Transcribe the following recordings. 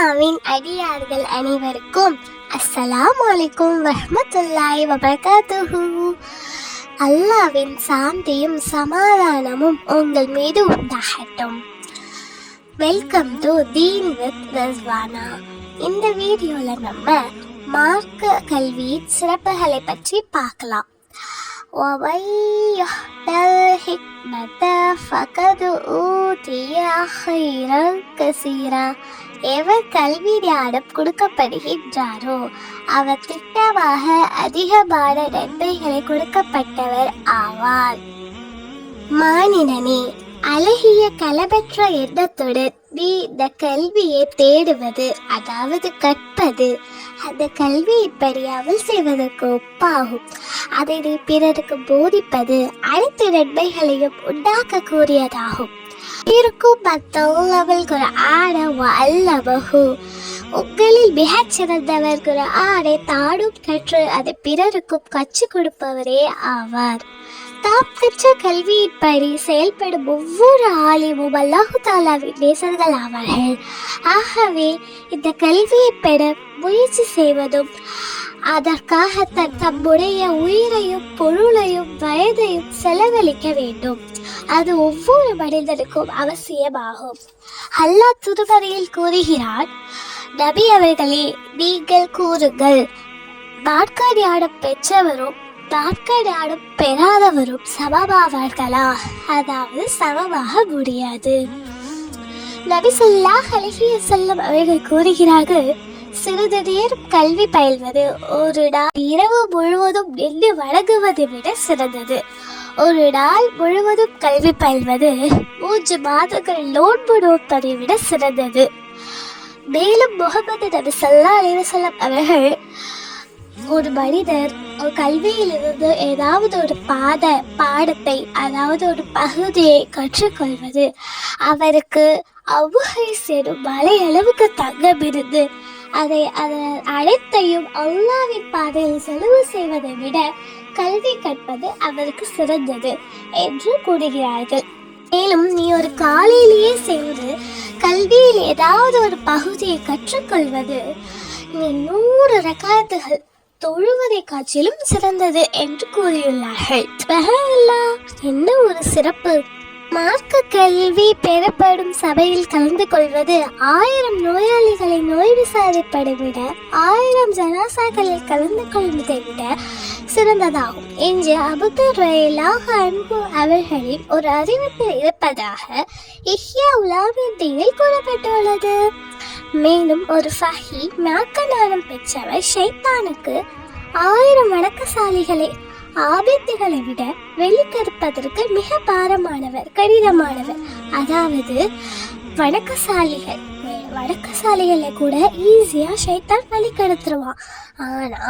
அல்லாஹ்வின் அடியார்கள் அனைவருக்கும் அஸ்ஸலாமு அலைக்கும் வரஹ்மத்துல்லாஹி வபரகாத்துஹு. அல்லாஹ்வின் சாந்தியும் சமாதானமும் உங்கள் மீது உண்டாகட்டும். Welcome to Deen with Rizwana. இந்த வீடியோல நம்ம மார்க்க கல்வியின் சிறப்புகளை பற்றி பார்க்கலாம். எவர் கல்வி ஞானம் கொடுக்கப்படுகின்றாரோ அவர் திட்டமாக அதிகமான நன்மைகளை கொடுக்கப்பட்டவர் ஆவார். மானிடனே, அழகிய களபெற்ற எண்ணத்துடன் நீ இந்த கல்வியை தேடுவது, அதாவது கற்பது, அந்த கல்வியின் படியாமல் செய்வதற்கு ஒப்பாகும். அதை நீ பிறருக்கு போதிப்பது அனைத்து நன்மைகளையும் உண்டாக்கக்கூடியதாகும். இருக்கும் மத்தவர்கள் குர்ஆன வஅல்லமஹு, உங்களில் மிகச் சிறந்தவர் குர்ஆனை தானும் கற்று அதை பிறருக்கும் கற்றுக் கொடுப்பவரே ஆவார். தாம் கற்ற கல்வியின்படி செயல்படும் ஒவ்வொரு ஆலிமும் அல்லாஹு தாலாவின் நேசர்கள் ஆவார்கள். ஆகவே இந்த கல்வியை பெற முயற்சி செய்வதும் அதற்காக தம்முடைய உயிரையும் பொருளையும் வயதையும் செலவழிக்க வேண்டும். அது ஒவ்வொரு மனிதனுக்கும் அவசியமாகும். அல்லாஹ் திருமறையில் கூறுகிறார், நபி அவர்களே, நீங்கள் கூறுங்கள், மார்க்க ஞானம் பெற்றவரும் மார்க்க ஞானம் பெறாதவரும் சமமாவார்களா? அதாவது சமமாக முடியாது. நபி ஸல்லல்லாஹு அலைஹி வஸல்லம் அவர்கள் கூறுகிறார்கள், சிறிது நேரம் கல்வி பயில்வது ஒரு நாள் இரவு முழுவதும் நின்று வணங்குவதை விட சிறந்தது. ஒரு நாள் முழுவதும் கல்வி பயில்வது 3 மாதங்கள் நோன்பு நோட்பதை விட சிறந்தது. மேலும் முகமது நபி ஸல்லல்லாஹு அலைஹி வஸல்லம் அவர்கள், ஒரு மனிதர் ஒரு கல்வியிலிருந்து ஏதாவது ஒரு பாடத்தை, அதாவது ஒரு பகுதியை கற்றுக்கொள்வது அவருக்கு அவுகை சேரும் மலை அளவுக்கு தங்கம் இருந்து அதை அனைத்தையும் அல்லாஹ்வின் பாதையில் செலவு செய்வதை விட கல்வி கற்பது அவருக்கு சிறந்தது என்று கூறுகிறார்கள். மேலும் நீ ஒரு காலையிலேயே சென்று கல்வியில் ஏதாவது ஒரு பகுதியை கற்றுக்கொள்வது நீ 100 ரக்காத்துகள் தொழுவதை காட்சியிலும் சிறந்தது என்று கூறியுள்ளார்கள். என்ன ஒரு சிறப்பு! மார்க்க கல்வி பெறப்படும் சபையில் கலந்து கொள்வது 1000 நோயாளிகளை நோய் விசாரிப்பதை விட 1000 ஜனாசாக்களில் கலந்து கொள்வதை விட சிறந்ததாகும் என்று அபூபக்கர் ரலியல்லாஹு அன்ஹு அவர்களின் ஒரு அறிவிப்பு இருப்பதாக இஹ்யா உலூமுத்தீனில் கூறப்பட்டுள்ளது. மேலும் ஒரு ஃபஹி மார்க்க ஞானம் பெற்றவர் ஷைத்தானுக்கு 1000 வணக்கசாலிகளை ஆபத்துகளை விட வெளிக்கெடுப்பதற்கு மிக பாரமானவர், கடினமானவர். அதாவது வணக்கசாலிகளை கூட ஈஸியா ஷைத்தான் வழிகெடுத்துருவான். ஆனா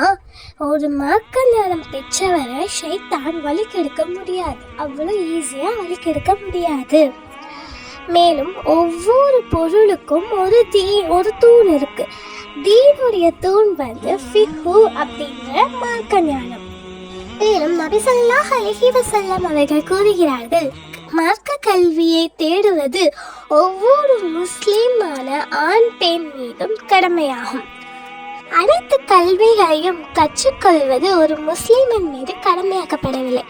ஒரு மார்க்க ஞானம் பெற்றவரை ஷைத்தான் வழிகெடுக்க முடியாது, அவ்வளவு ஈஸியா வழிகெடுக்க முடியாது. மேலும் ஒவ்வொரு பொருளுக்கும் ஒரு தூண் இருக்கு. தீனுடைய தூண் ஃபிக்ஹு அப்படிங்கிற மார்க்க ஞானம். மேலும் நபி ஸல்லல்லாஹு அலைஹி வஸல்லம் அவர்கள் கூறுகிறார்கள், மார்க்க கல்வியை தேடுவது ஒவ்வொரு முஸ்லிமான ஆண் பெண் மீதும் கடமையாகும். அனைத்து கல்விகளையும் கற்றுக்கொள்வது ஒரு முஸ்லிமின் மீது கடமையாக்கப்படவில்லை.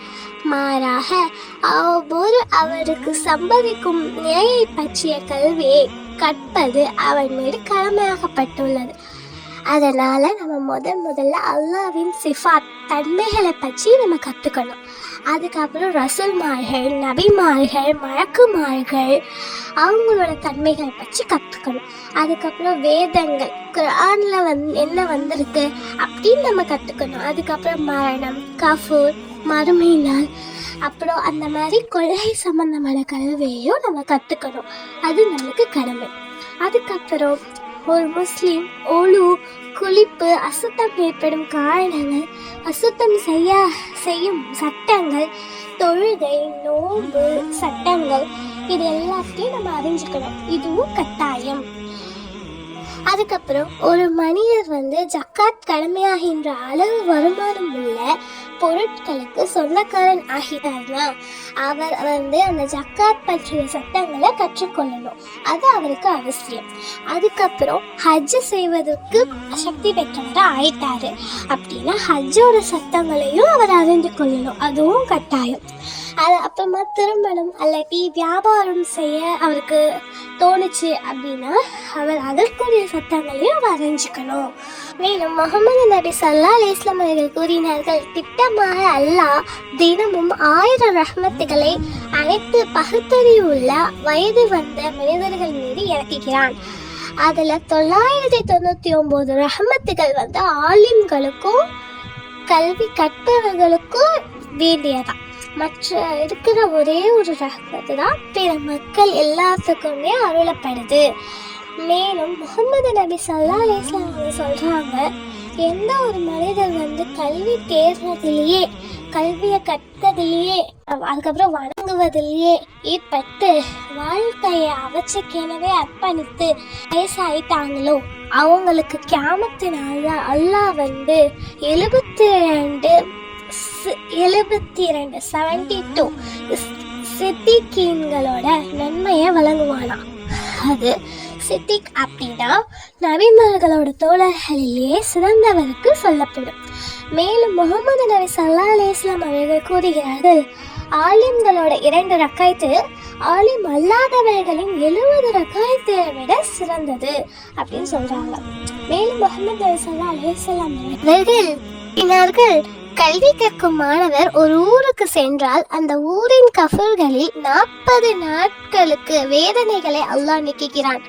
மாறாக அவருக்கு சம்பவிக்கும் நிலையை பற்றிய கல்வியை கற்பது அவன் மீது கடமையாக்கப்பட்டுள்ளது. அதனால நம்ம முதல்ல அல்லாஹ்வின் சிஃபாத், தன்மைகளை பற்றி நம்ம கற்றுக்கணும். அதுக்கப்புறம் ரசூல்மார்கள், நபிமார்கள், மலக்குமார்கள், அவங்களோட தன்மைகளை பற்றி கற்றுக்கணும். அதுக்கப்புறம் வேதங்கள், குர்ஆன்ல என்ன வந்திருக்கு அப்படின்னு நம்ம கற்றுக்கணும். அதுக்கப்புறம் மரணம், கஃபூர், மறுமை நாள், அப்புறம் அந்த மாதிரி கொள்கை சம்பந்தமான கல்வியையும் நம்ம கற்றுக்கணும். அது நம்மளுக்கு கடமை. அதுக்கப்புறம் ஒரு முஸ்லிம் குளிப்பு, அசுத்தம் ஏற்படும் காரணங்கள், அசுத்தம் செய்யும் சட்டங்கள், தொழுகை, நோன்பு சட்டங்கள், இது எல்லாத்தையும் நம்ம அறிஞ்சுக்கணும். இதுவும் கட்டாயம். அதுக்கப்புறம் ஒரு மனிதர் ஜக்காத் கடமையாகின்ற அளவு வருமானம் உள்ள பொருட்களுக்கு சொந்தக்காரன் ஆகிறார்னா அவர் அந்த ஜக்காத் பற்றிய சட்டங்களை கற்றுக்கொள்ளணும். அது அவருக்கு அவசியம். அதுக்கப்புறம் ஹஜ் செய்வதற்கு சக்தி பெற்றவரை ஆயிட்டாரு அப்படின்னா ஹஜ்ஜோட சட்டங்களையும் அவர் அறிந்து கொள்ளணும். அதுவும் கட்டாயம். அது அப்புறமா திருமணம் அல்லாட்டி வியாபாரம் செய்ய அவருக்கு தோணுச்சு அப்படின்னா அவர் அதற்குரிய சட்டங்களையும் அவர் அறிஞ்சிக்கணும். மேலும் முகமது நபி ஸல்லல்லாஹு அலைஹி வஸல்லம் அவர்கள் கூறினார்கள், திட்டமாக அல்லாஹ் தினமும் 1000 ரஹ்மத்துகளை அனைத்து பகுத்தறிவுள்ள வயது வந்த மனிதர்கள் மீது இறக்குகிறான். அதுல 999 ரஹ்மத்துகள் ஆலிம்களுக்கும் கல்வி கற்பவர்களுக்கும் வேண்டியதான். மற்ற இருக்கிற ஒரே ஒரு ரஹ்மத்து தான் பிற மக்கள் எல்லாத்துக்குமே அருளப்படுது. மேலும் முகமது நபி ஸல்லல்லாஹு அலைஹி வஸல்லம் சொல்றாங்க, எந்த ஒரு மனிதர் கல்வி தேர்வதிலேயே கல்வியை கற்பதிலேயே அதுக்கப்புறம் வணங்குவதிலேயே ஈடுபட்டு வாழ்க்கையை அவற்றுக்கெனவே அர்ப்பணித்து வயசாயிட்டாங்களோ அவங்களுக்கு கியாமத்தினால அல்லாஹ் 72 சித்திகீன்களோட நன்மையை வழங்குவானா. அது சித்திக் அப்படின்னா நபிமார்களோட தோழர்களிலேயே சிறந்தவருக்கு சொல்லப்படும். மேலும் முகமது நபி ஸல்லல்லாஹு அலைஹி வஸல்லம் அவர்கள் கூறுகிறார்கள், ஆலிம்களோட 2 ரக்காயத்து ஆலிம் அல்லாதவர்களின் 70 ரக்காயத்தை விட சிறந்தது அப்படின்னு சொல்றாங்க. மேலும் முகமது நபி ஸல்லல்லாஹு அலைஹி வஸல்லம் அவர்கள் கல்வி கற்கும் மாணவர் ஒரு ஊருக்கு சென்றால் அந்த ஊரின் கஃபர்களில் 40 நாட்களுக்கு வேதனைகளை அல்லாஹ் நீக்குகிறான்.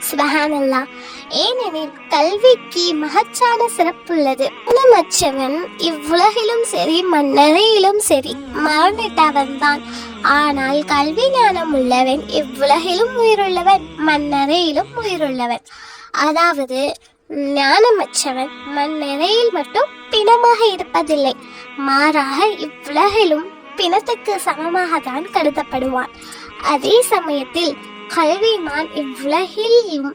சுப்ஹானல்லாஹ். ஏனெனில் கல்விக்கு மகச்சான சிறப்புள்ளது. குணமற்றவன் இவ்வுலகிலும் சரி மண்ணறையிலும் சரி மரணித்தவன் தான். ஆனால் கல்வி ஞானம் உள்ளவன் இவ்வுலகிலும் உயிருள்ளவன் மண்ணறையிலும் உயிருள்ளவன். அதாவது ஞானமற்றவன் மண்ணறையில் மட்டும் பிணமாக இருப்பதில்லை, மாறாக இவ்வுலகிலும் பிணத்துக்கு சமமாக தான் கருதப்படுவான். அதே சமயத்தில் கல்விமான் இவ்வுலகிலும்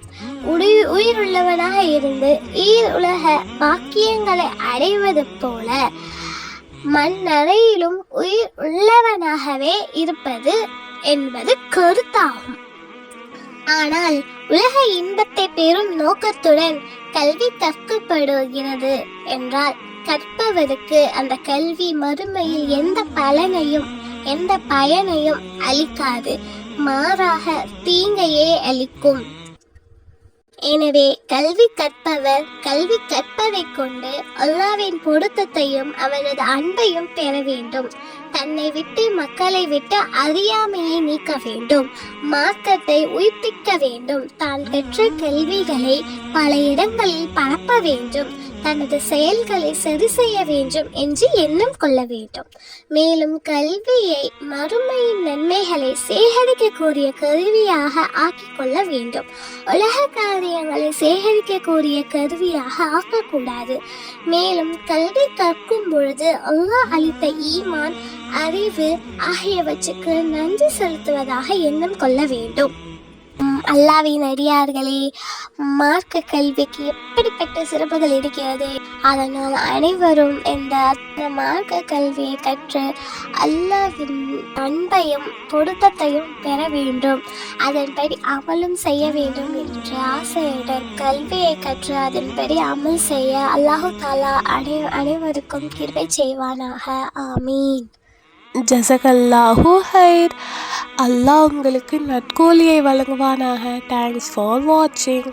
உயிருள்ளவனாக இருந்து ஈருலக பாக்கியங்களை அடைவது போல மண்ணறையிலும் உயிர் உள்ளவனாகவே இருப்பது என்பது கருத்தாகும். ஆனால் உலக இன்பத்தை பெறும் நோக்கத்துடன் கல்வி கற்கப்படுகிறது என்றால் கற்பவருக்கு அந்த கல்வி மறுமையில் எந்த பயனையும் அளிக்காது, மாறாக தீங்கையே அளிக்கும். எனவே கல்வி கற்பவர் கல்வி கற்பதை கொண்டு அல்லாஹ்வின் பொருத்தத்தையும் அவரது அன்பையும் பெற வேண்டும். தன்னை விட்டு மக்களை விட்டு அறியாமையை நீக்க வேண்டும். மார்க்கத்தை உயிர்ப்பிக்க வேண்டும். தான் பெற்ற கல்விகளை பல இடங்களில் பரப்ப வேண்டும். தனது செயல்களை சரி செய்ய வேண்டும் என்று எண்ணம் கொள்ள வேண்டும். மேலும் கல்வியை மறுமையின் நன்மைகளை சேகரிக்கக்கூடிய கருவியாக ஆக்கிக் கொள்ள வேண்டும். உலக காரியங்களை சேகரிக்கக்கூடிய கருவியாக ஆக்கக்கூடாது. மேலும் கல்வி கற்கும் பொழுது அல்லாஹ் அளித்த ஈமான், அறிவு ஆகியவற்றுக்கு நன்றி செலுத்துவதாக எண்ணம் கொள்ள வேண்டும். அல்லாஹ்வின் அடியார்களே, மார்க்க கல்விக்கு எப்படிப்பட்ட சிறப்புகள் இருக்கிறது. அதனால் அனைவரும் இந்த மார்க்க கல்வியை கற்று அல்லாஹ்வின் அன்பையும் பொருத்தத்தையும் பெற வேண்டும். அதன்படி அமலும் செய்ய வேண்டும் என்ற ஆசையுடன் கல்வியை கற்று அதன்படி அமல் செய்ய அல்லாஹு தஆலா அனைவருக்கும் கிருபை செய்வானாக. ஆமீன். ஜஸகல்லாஹு ஹைர். அல்லாஹ் உங்களுக்கு நற்கூலியை வழங்குவானாக. தேங்க்ஸ் ஃபார் வாட்சிங்.